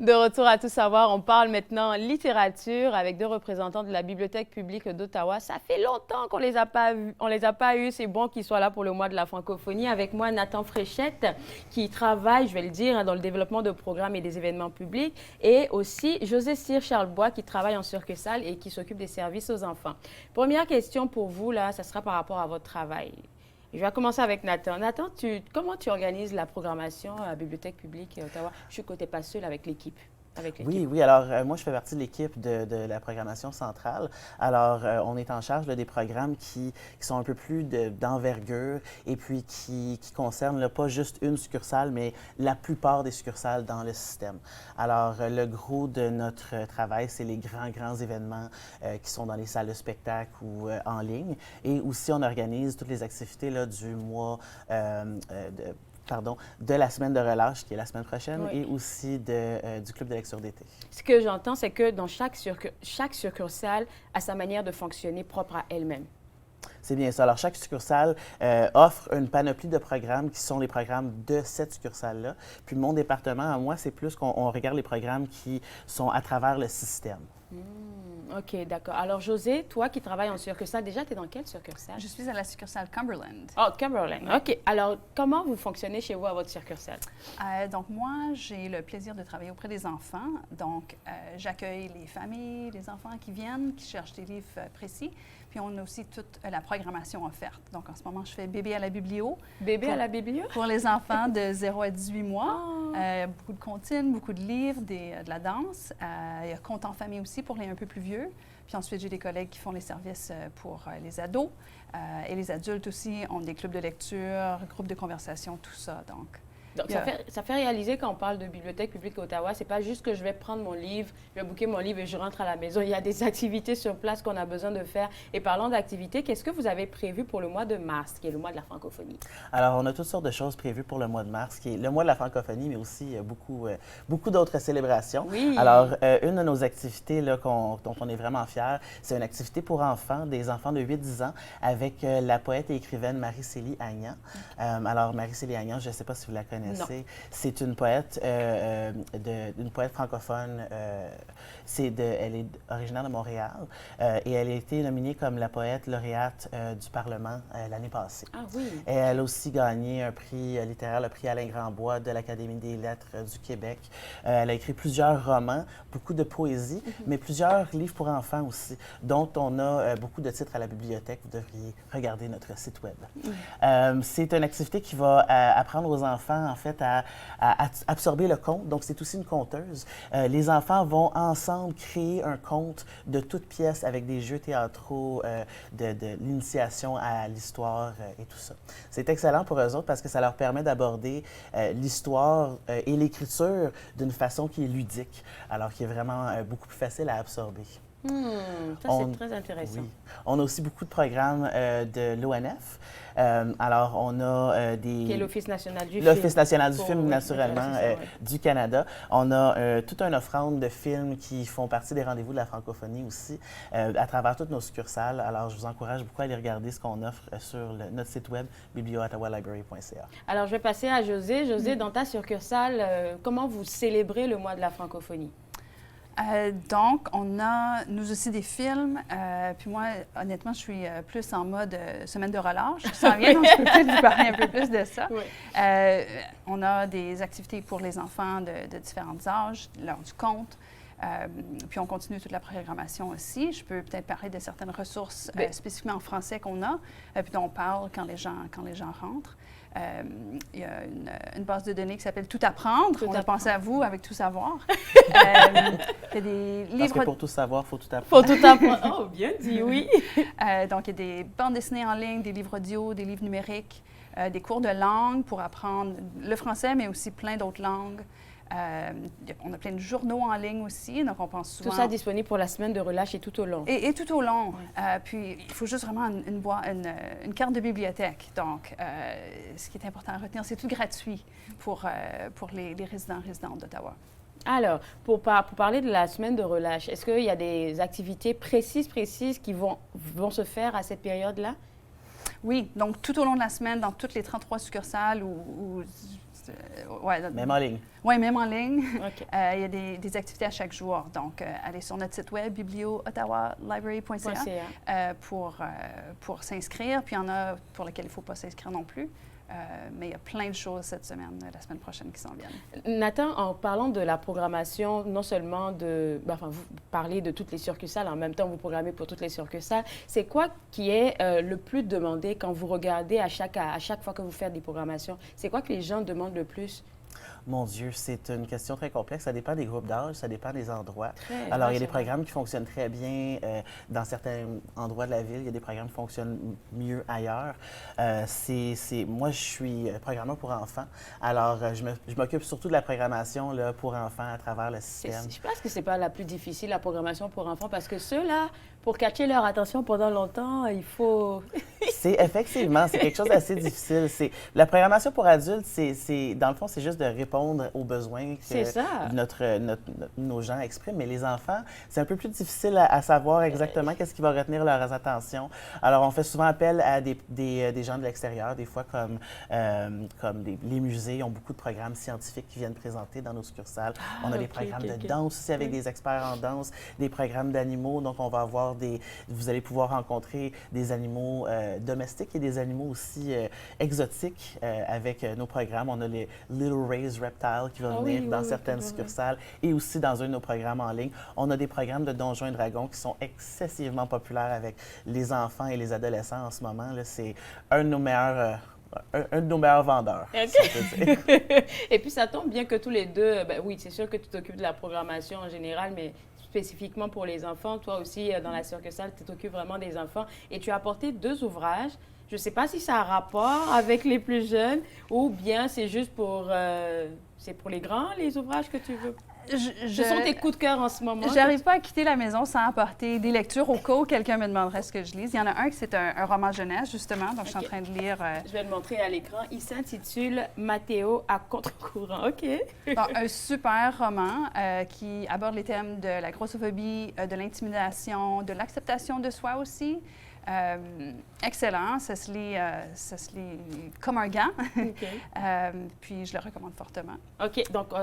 De retour à Tout savoir, on parle maintenant littérature avec deux représentants de la Bibliothèque publique d'Ottawa. Ça fait longtemps qu'on les a pas vus, on les a pas eus. C'est bon qu'ils soient là pour le mois de la francophonie. Avec moi, Nathan Fréchette, qui travaille, je vais le dire, dans le développement de programmes et des événements publics. Et aussi José Cyr Charlebois, qui travaille en succursale et qui s'occupe des services aux enfants. Première question pour vous, là, ça sera par rapport à votre travail. Je vais commencer avec Nathan. Nathan, comment tu organises la programmation à la Bibliothèque publique d'Ottawa? Je suis côté pas seul avec l'équipe. Oui. Alors, moi, je fais partie de l'équipe de la programmation centrale. Alors, on est en charge là, des programmes qui sont un peu plus d'envergure et puis qui concernent là, pas juste une succursale, mais la plupart des succursales dans le système. Alors, le gros de notre travail, c'est les grands événements qui sont dans les salles de spectacle ou en ligne. Et aussi, on organise toutes les activités là, du mois de la semaine de relâche, qui est la semaine prochaine, Oui. et aussi du club de lecture d'été. Ce que j'entends, c'est que dans chaque succursale a sa manière de fonctionner propre à elle-même. C'est bien ça. Alors, chaque succursale offre une panoplie de programmes qui sont les programmes de cette succursale-là. Puis, mon département, à moi, c'est plus qu'on regarde les programmes qui sont à travers le système. OK, d'accord. Alors, José, toi qui travailles en succursale, déjà, tu es dans quelle succursale? Je suis à la succursale Cumberland. Oh, Cumberland. OK. Alors, comment vous fonctionnez chez vous à votre succursale? Donc, moi, j'ai le plaisir de travailler auprès des enfants. Donc, j'accueille les familles, les enfants qui viennent, qui cherchent des livres précis. Puis, on a aussi toute la programmation offerte. Donc, en ce moment, je fais Bébé à la biblio. Bébé à la biblio? Pour les enfants de 0 à 18 mois. Beaucoup de comptines, beaucoup de livres, de la danse. Il y a Contes en famille aussi pour les un peu plus vieux. Puis ensuite, j'ai des collègues qui font les services pour les ados. Et les adultes aussi ont des clubs de lecture, groupes de conversation, tout ça. Donc ça fait réaliser quand on parle de Bibliothèque publique d'Ottawa, c'est pas juste que je vais prendre mon livre, je vais booker mon livre et je rentre à la maison. Il y a des activités sur place qu'on a besoin de faire. Et parlant d'activités, qu'est-ce que vous avez prévu pour le mois de mars, qui est le mois de la francophonie? Alors, on a toutes sortes de choses prévues pour le mois de mars, qui est le mois de la francophonie, mais aussi beaucoup d'autres célébrations. Oui. Alors, une de nos activités là, dont on est vraiment fiers, c'est une activité pour enfants, des enfants de 8-10 ans, avec la poète et écrivaine Marie-Célie Agnan. Alors, Marie-Célie Agnan, je ne sais pas si vous la connaissez. C'est une poète, une poète francophone. Elle est originaire de Montréal et elle a été nominée comme la poète lauréate du Parlement l'année passée. Ah oui. Et elle a aussi gagné un prix littéraire, le prix Alain Grandbois de l'Académie des lettres du Québec. Elle a écrit plusieurs romans, beaucoup de poésie, mais plusieurs livres pour enfants aussi, dont on a beaucoup de titres à la bibliothèque. Vous devriez regarder notre site web. C'est une activité qui va apprendre aux enfants, en fait, à absorber le conte. Donc, c'est aussi une conteuse. Les enfants vont ensemble créer un conte de toutes pièces avec des jeux théâtraux, de l'initiation à l'histoire et tout ça. C'est excellent pour eux autres parce que ça leur permet d'aborder l'histoire et l'écriture d'une façon qui est ludique, alors qui est vraiment beaucoup plus facile à absorber. Ça, c'est très intéressant. Oui. On a aussi beaucoup de programmes de l'ONF. Alors, on a des... Qui est l'Office national du film. L'Office national du film, naturellement, du Canada. On a toute une offrande de films qui font partie des rendez-vous de la francophonie aussi, à travers toutes nos succursales. Alors, je vous encourage beaucoup à aller regarder ce qu'on offre sur notre site web, biblio-ottawalibrary.ca. Alors, je vais passer à José. José, dans ta succursale, comment vous célébrez le mois de la francophonie? Donc, on a, nous aussi, des films. Puis moi, honnêtement, je suis plus en mode semaine de relâche. Ça vient, donc je peux peut-être vous parler un peu plus de ça. Oui. On a des activités pour les enfants de différents âges, l'heure du conte. Puis on continue toute la programmation aussi. Je peux peut-être parler de certaines ressources spécifiquement en français qu'on a, puis dont on parle quand les gens rentrent. Il y a une base de données qui s'appelle Tout apprendre. On a pensé à vous avec Tout savoir. Il y a des livres... Parce que pour tout savoir, il faut tout apprendre. Faut tout apprendre. Oh, bien dit, oui. Donc, il y a des bandes dessinées en ligne, des livres audio, des livres numériques, des cours de langue pour apprendre le français, mais aussi plein d'autres langues. On a plein de journaux en ligne aussi, donc on pense souvent... Tout ça disponible pour la semaine de relâche et tout au long. Et tout au long. Puis, il faut juste vraiment une carte de bibliothèque. Donc, ce qui est important à retenir, c'est tout gratuit pour les résidents d'Ottawa. Alors, pour parler de la semaine de relâche, est-ce qu'il y a des activités précises qui vont se faire à cette période-là? Oui, donc tout au long de la semaine, dans toutes les 33 succursales Même en ligne. Oui, même en ligne. OK. Il y a des activités à chaque jour. Donc, allez sur notre site web, biblio-ottawa-library.ca, pour s'inscrire. Puis, il y en a pour lesquels il ne faut pas s'inscrire non plus. Mais il y a plein de choses cette semaine, la semaine prochaine qui s'en viennent. Nathan, en parlant de la programmation, non seulement vous parlez de toutes les succursales, en même temps vous programmez pour toutes les succursales, c'est quoi qui est le plus demandé quand vous regardez à chaque fois que vous faites des programmations? C'est quoi que les gens demandent le plus? Mon Dieu, c'est une question très complexe. Ça dépend des groupes d'âge, ça dépend des endroits. Ouais, Alors, il y a c'est des programmes qui fonctionnent très bien dans certains endroits de la ville. Il y a des programmes qui fonctionnent mieux ailleurs. Moi, je suis programmeur pour enfants. Alors, je m'occupe surtout de la programmation là, pour enfants à travers le système. Je pense que c'est pas la plus difficile, la programmation pour enfants, parce que ceux-là, pour catcher leur attention pendant longtemps, il faut... Effectivement, c'est quelque chose d'assez difficile. La programmation pour adultes, dans le fond, c'est juste de répondre aux besoins que nos gens expriment. Mais les enfants, c'est un peu plus difficile à savoir exactement qu'est-ce qui va retenir leurs attentions. Alors, on fait souvent appel à des gens de l'extérieur, des fois comme les musées ont beaucoup de programmes scientifiques qui viennent présenter dans nos succursales. On a des programmes de danse aussi avec des experts en danse, des programmes d'animaux. Donc, on va avoir vous allez pouvoir rencontrer des animaux domestiques et des animaux aussi exotiques avec nos programmes. On a les Little Raised Reptiles qui vont venir dans certaines succursales et aussi dans un de nos programmes en ligne. On a des programmes de Donjons et Dragons qui sont excessivement populaires avec les enfants et les adolescents en ce moment. C'est un de nos meilleurs... un de nos meilleurs vendeurs. Okay. Si on peut dire. Et puis, ça tombe bien que tous les deux, oui, c'est sûr que tu t'occupes de la programmation en général, mais spécifiquement pour les enfants, toi aussi, dans la succursale, tu t'occupes vraiment des enfants. Et tu as apporté 2 ouvrages. Je ne sais pas si ça a rapport avec les plus jeunes ou bien c'est juste c'est pour les grands, les ouvrages que tu veux. Ce sont tes coups de cœur en ce moment. J'arrive pas à quitter la maison sans apporter des lectures au cas où quelqu'un me demanderait ce que je lise. Il y en a un qui c'est un roman jeunesse, justement, donc je suis en train de lire... Je vais le montrer à l'écran. Il s'intitule « Mathéo à contre-courant ». OK. Donc, un super roman qui aborde les thèmes de la grossophobie, de l'intimidation, de l'acceptation de soi aussi. Excellent, ça se lit comme un gant. Okay. Puis je le recommande fortement. OK, donc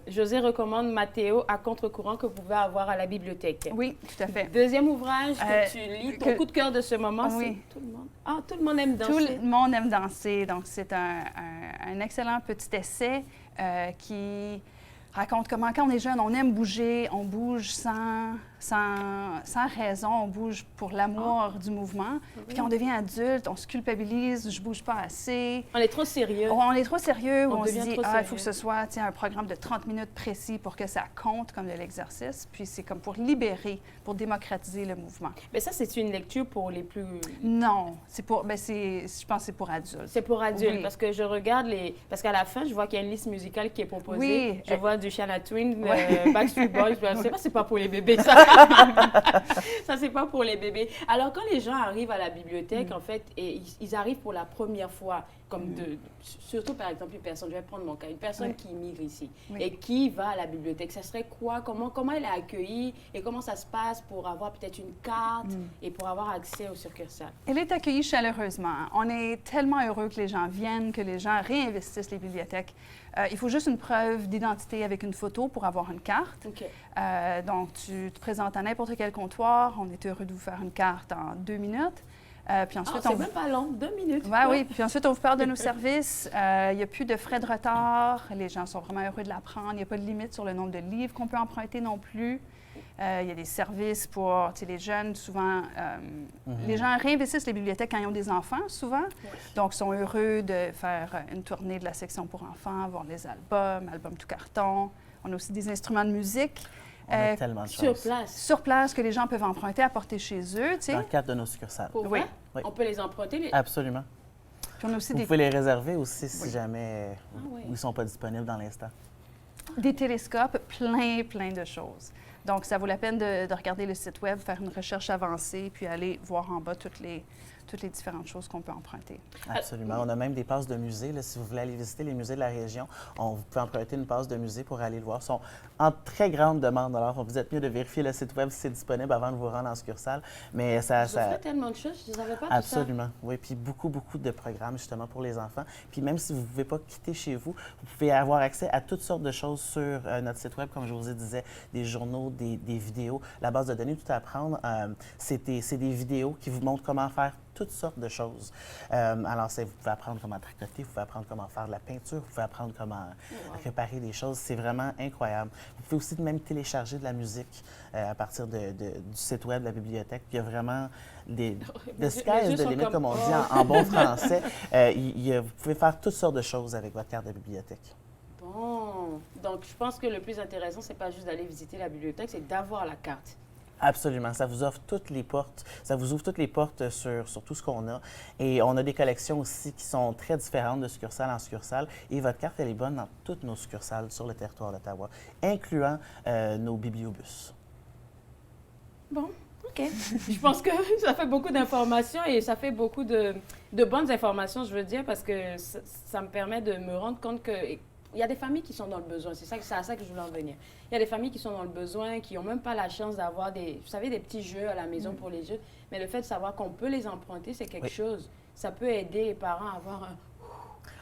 José recommande Mathéo à contre-courant que vous pouvez avoir à la bibliothèque. Oui, tout à fait. Deuxième ouvrage que tu lis, ton coup de cœur de ce moment, oui. c'est Tout le monde. Ah, tout le monde aime danser. Tout le monde aime danser, donc c'est un excellent petit essai qui raconte comment, quand on est jeune, on aime bouger, on bouge sans raison, on bouge pour l'amour du mouvement. Puis quand on devient adulte, on se culpabilise, je bouge pas assez. On est trop sérieux. On est trop sérieux, on se dit, il faut que ce soit un programme de 30 minutes précis pour que ça compte comme de l'exercice. Puis c'est comme pour libérer, pour démocratiser le mouvement. Mais ça, c'est une lecture pour les plus... Non, je pense que c'est pour adultes. C'est pour adultes, oui. Parce que je regarde parce qu'à la fin, je vois qu'il y a une liste musicale qui est proposée. Oui. Je vois du Shania Twain, Backstreet Boys. C'est pas pour les bébés, ça. Ça, c'est pas pour les bébés. Alors, quand les gens arrivent à la bibliothèque, en fait, et ils arrivent pour la première fois, surtout, par exemple, une personne, je vais prendre mon cas, une personne qui immigre ici et qui va à la bibliothèque, ça serait quoi? Comment elle est accueillie et comment ça se passe pour avoir peut-être une carte et pour avoir accès au succursale? Elle est accueillie chaleureusement. On est tellement heureux que les gens viennent, que les gens réinvestissent les bibliothèques. Il faut juste une preuve d'identité avec une photo pour avoir une carte. Okay. Donc, tu te présentes à n'importe quel comptoir. On est heureux de vous faire une carte en 2 minutes. Puis ensuite, c'est même pas long, 2 minutes. Oui, puis ensuite, on vous parle de nos services. Il n'y a plus de frais de retard. Les gens sont vraiment heureux de l'apprendre. Il n'y a pas de limite sur le nombre de livres qu'on peut emprunter non plus. Il y a des services pour les jeunes. Souvent, les gens réinvestissent les bibliothèques quand ils ont des enfants, souvent. Oui. Donc, ils sont heureux de faire une tournée de la section pour enfants, voir les albums tout carton. On a aussi des instruments de musique. On a tellement de choses. Sur place, que les gens peuvent emprunter, apporter chez eux. Dans le cadre de nos succursales. Oui. On peut les emprunter? Absolument. Puis on a aussi Vous pouvez les réserver aussi si jamais ils ne sont pas disponibles dans l'instant. Des télescopes, plein de choses. Donc, ça vaut la peine de regarder le site web, faire une recherche avancée, puis aller voir en bas toutes toutes les différentes choses qu'on peut emprunter. Absolument. On a même des passes de musée. Là, si vous voulez aller visiter les musées de la région, vous pouvez emprunter une passe de musée pour aller le voir. Ils sont en très grande demande. Alors, vous êtes mieux de vérifier le site web si c'est disponible avant de vous rendre en succorsale. Mais Vous offrez tellement de choses, je ne savais pas absolument. Tout ça. Oui, puis beaucoup de programmes justement pour les enfants. Puis même si vous ne pouvez pas quitter chez vous, vous pouvez avoir accès à toutes sortes de choses sur notre site web, comme je vous disais, des journaux, des vidéos. La base de données Tout apprendre, c'est des vidéos qui vous montrent comment faire toutes sortes de choses. Alors, vous pouvez apprendre comment tricoter, vous pouvez apprendre comment faire de la peinture, vous pouvez apprendre comment réparer des choses. C'est vraiment incroyable. Vous pouvez aussi même télécharger de la musique à partir du site web de la bibliothèque. Il y a vraiment the sky is the limit, comme on dit en bon français. Vous pouvez faire toutes sortes de choses avec votre carte de bibliothèque. Bon. Donc, je pense que le plus intéressant, c'est pas juste d'aller visiter la bibliothèque, c'est d'avoir la carte. Absolument. Ça vous offre toutes les portes. Ça vous ouvre toutes les portes sur tout ce qu'on a. Et on a des collections aussi qui sont très différentes de succursale en succursale. Et votre carte, elle est bonne dans toutes nos succursales sur le territoire d'Ottawa, incluant nos bibliobus. Bon, OK. Je pense que ça fait beaucoup d'informations et ça fait beaucoup de bonnes informations, je veux dire, parce que ça me permet de me rendre compte que il y a des familles qui sont dans le besoin. C'est à ça que je voulais en venir. Il y a des familles qui sont dans le besoin, qui n'ont même pas la chance d'avoir des petits jeux à la maison pour les jeux. Mais le fait de savoir qu'on peut les emprunter, c'est quelque chose. Ça peut aider les parents à avoir un...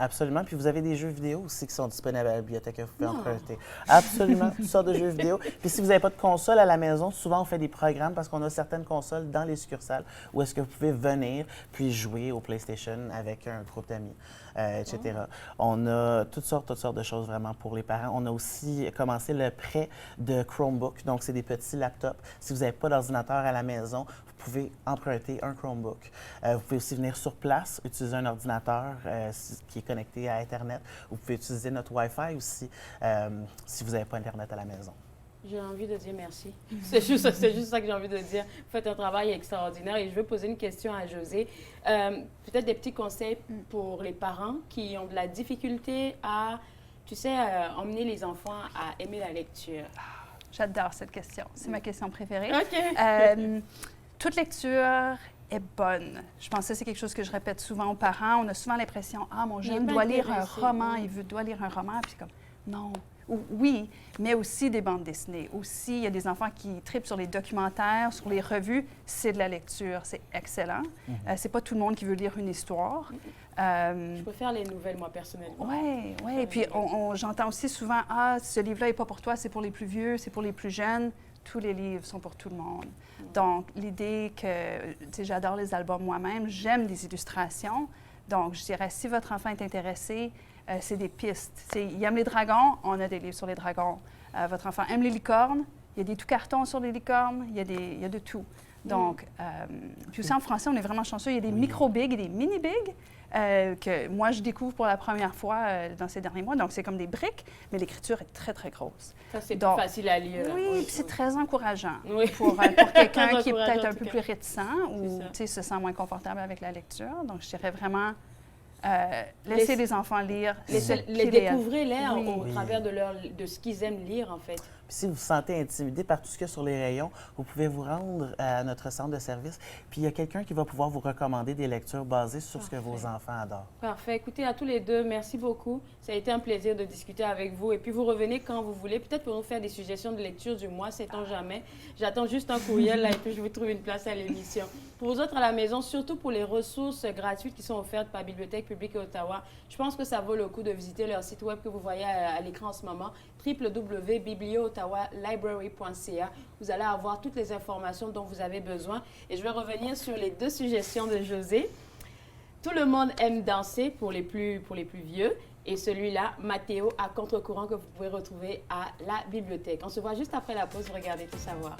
Absolument. Puis vous avez des jeux vidéo aussi qui sont disponibles à la bibliothèque que vous pouvez emprunter. Absolument. Toutes sortes de jeux vidéo. Puis si vous n'avez pas de console à la maison, souvent on fait des programmes parce qu'on a certaines consoles dans les succursales où est-ce que vous pouvez venir puis jouer au PlayStation avec un groupe d'amis, etc. On a toutes sortes de choses vraiment pour les parents. On a aussi commencé le prêt de Chromebook. Donc, c'est des petits laptops. Si vous n'avez pas d'ordinateur à la maison, vous pouvez emprunter un Chromebook. Vous pouvez aussi venir sur place, utiliser un ordinateur qui est connecté à Internet. Vous pouvez utiliser notre Wi-Fi aussi si vous n'avez pas Internet à la maison. J'ai envie de dire merci. C'est juste ça que j'ai envie de dire. Vous faites un travail extraordinaire et je veux poser une question à Josée. Peut-être des petits conseils pour les parents qui ont de la difficulté à, emmener les enfants à aimer la lecture. J'adore cette question. C'est ma question préférée. OK. Toute lecture est bonne. Je pense que c'est quelque chose que je répète souvent aux parents. On a souvent l'impression, mon jeune doit lire un roman, doit lire un roman, puis comme, non. Oui, mais aussi des bandes dessinées. Aussi, il y a des enfants qui tripent sur les documentaires, sur les revues. C'est de la lecture, c'est excellent. C'est pas tout le monde qui veut lire une histoire. Je préfère les nouvelles, moi, personnellement. Oui. Et puis, j'entends aussi souvent, ce livre-là n'est pas pour toi, c'est pour les plus vieux, c'est pour les plus jeunes. Tous les livres sont pour tout le monde. Donc, l'idée que, j'adore les albums moi-même, j'aime les illustrations. Donc, je dirais, si votre enfant est intéressé, c'est des pistes. Il aime les dragons, on a des livres sur les dragons. Votre enfant aime les licornes, il y a des tout cartons sur les licornes, il y a de tout. Donc, puis aussi en français, on est vraiment chanceux. Il y a des micro-bigs et des mini-bigs que moi, je découvre pour la première fois dans ces derniers mois. Donc, c'est comme des briques, mais l'écriture est très, très grosse. Ça, c'est plus facile à lire. Oui, puis c'est très encourageant pour quelqu'un qui est peut-être un peu plus réticent ou se sent moins confortable avec la lecture. Donc, je dirais vraiment... laissez les enfants lire. Les découvrir au travers de ce qu'ils aiment lire, en fait. Puis si vous vous sentez intimidé par tout ce qu'il y a sur les rayons, vous pouvez vous rendre à notre centre de service. Puis il y a quelqu'un qui va pouvoir vous recommander des lectures basées sur ce que vos enfants adorent. Parfait. Écoutez, à tous les deux, merci beaucoup. Ça a été un plaisir de discuter avec vous. Et puis vous revenez quand vous voulez. Peut-être pour nous faire des suggestions de lecture du mois, sait-on jamais. J'attends juste un courriel là et puis je vous trouve une place à l'émission. Pour vous autres à la maison, surtout pour les ressources gratuites qui sont offertes par Bibliothèque publique Ottawa, je pense que ça vaut le coup de visiter leur site web que vous voyez à l'écran en ce moment, www.biblioottawalibrary.ca. Vous allez avoir toutes les informations dont vous avez besoin. Et je vais revenir sur les deux suggestions de Josée. Tout le monde aime danser pour les plus vieux. Et celui-là, Mathéo à contre-courant, que vous pouvez retrouver à la bibliothèque. On se voit juste après la pause. Regardez Tout savoir.